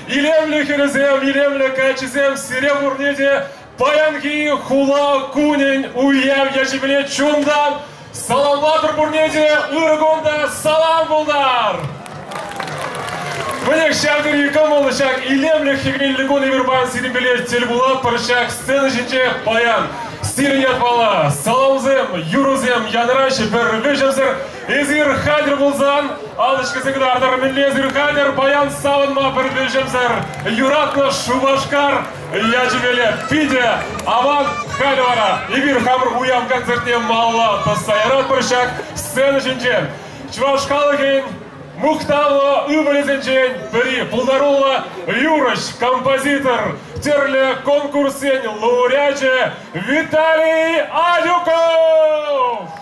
илемлі херезем, илемлі качезем, серебурнеде, паянки, хула, кунень, уям, яжибеле, чундам, саламатыр бурнеде, ыргонда, салам булдар. Міне шағдыр екі молышақ, илемлі хегенлігон евербан серебеле, телбулат парышақ, сцена жинче, паян. Стиринят бала, салаузем, юрузем, янырайшы бір вежемзір, Эзир хадер болзан, алышқысы кідардар мінлі Эзир хадер, баян савынма бір вежемзір, юратны шубашкар, яжевеле, пиде, аван хадевара, егір хамыр уям концертне малла, тасайрат біршак, сцена жинчен, чвашқалы кейін, Мухтавлы ыбылезенчен, бірі Пулдарулы Юрыш, композитор, терлі конкурсен лауреатчы Виталий Адюков!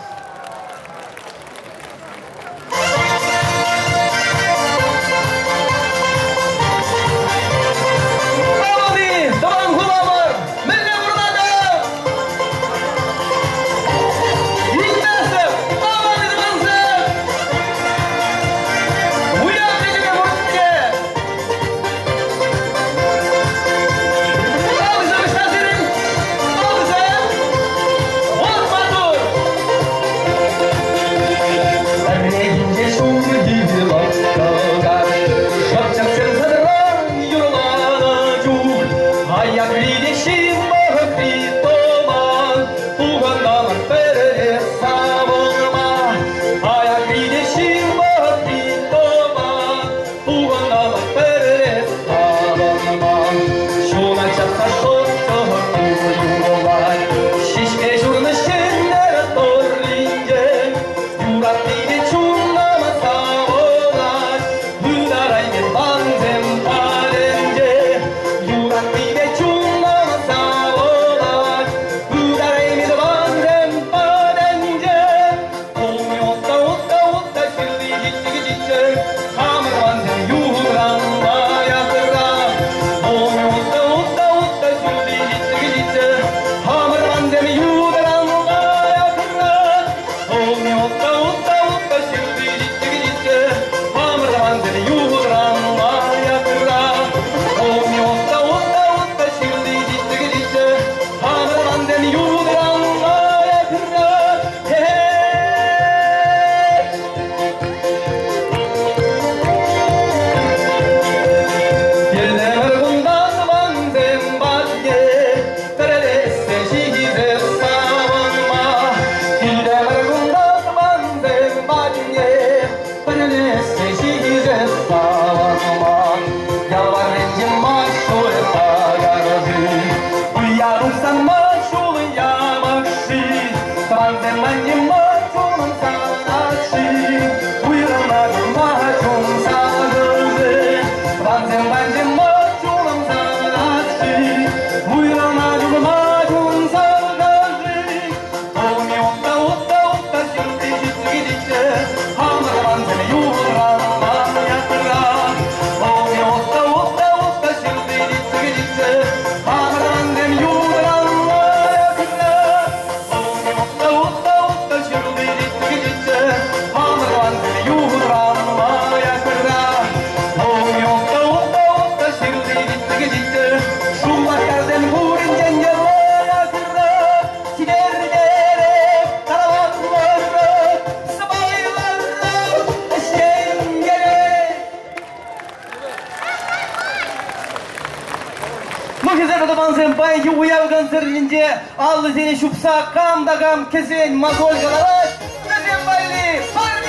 Аллы зене шупса, кам да кам, кесень, мозоль головать, кесень байли, парни!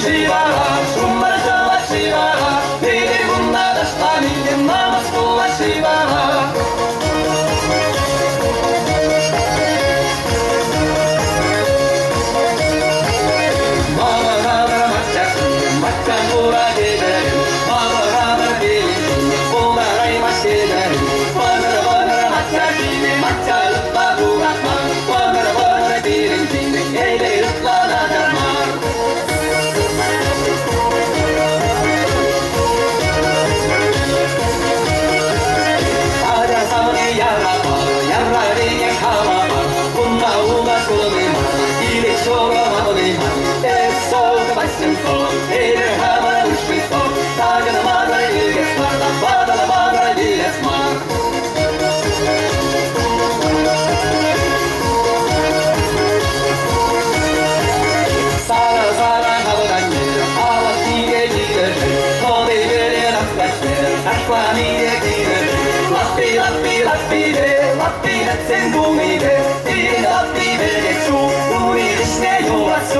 She 앞뒤는 생공이 돼 이는 앞뒤를 개추 우리 시대 요하수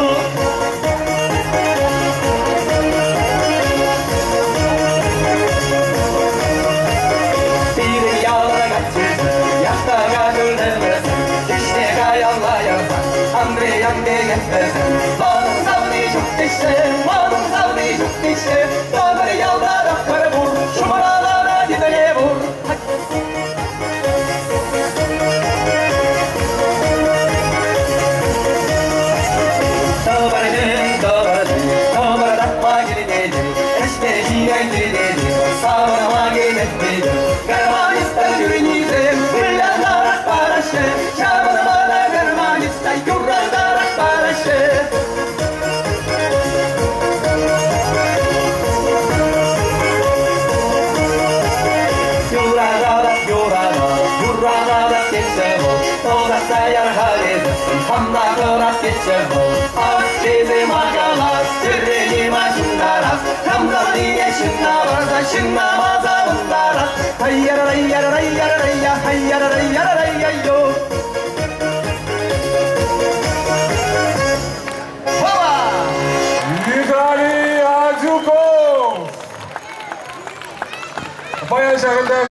이를 여러같이 약다가 돌면서 시대가 영화영상 안돼 양대겠듯 원사우니 죽듯이 원사우니 죽듯이 너만의 여자라 바라볼 주말하나 니들의 볼 너만의 낙마기를 내들 시대 희망들이 내들 사원하게 내들 가만히 있다 주인이 돼 물러나라 빠라시 샤바나마나 가만히 있다 요라나라 빠라시 요라나라 깨쳐보 또다사야를 하게 됐음 함나거라 깨쳐보 아시즈 마가라 스르니마 신나라 감사니에 신나와라 신나마사 온나라 하이야라라이야라라이야라라이야 하이야라라이야라라이야요 와와 Виталий Адюков! Баян шагында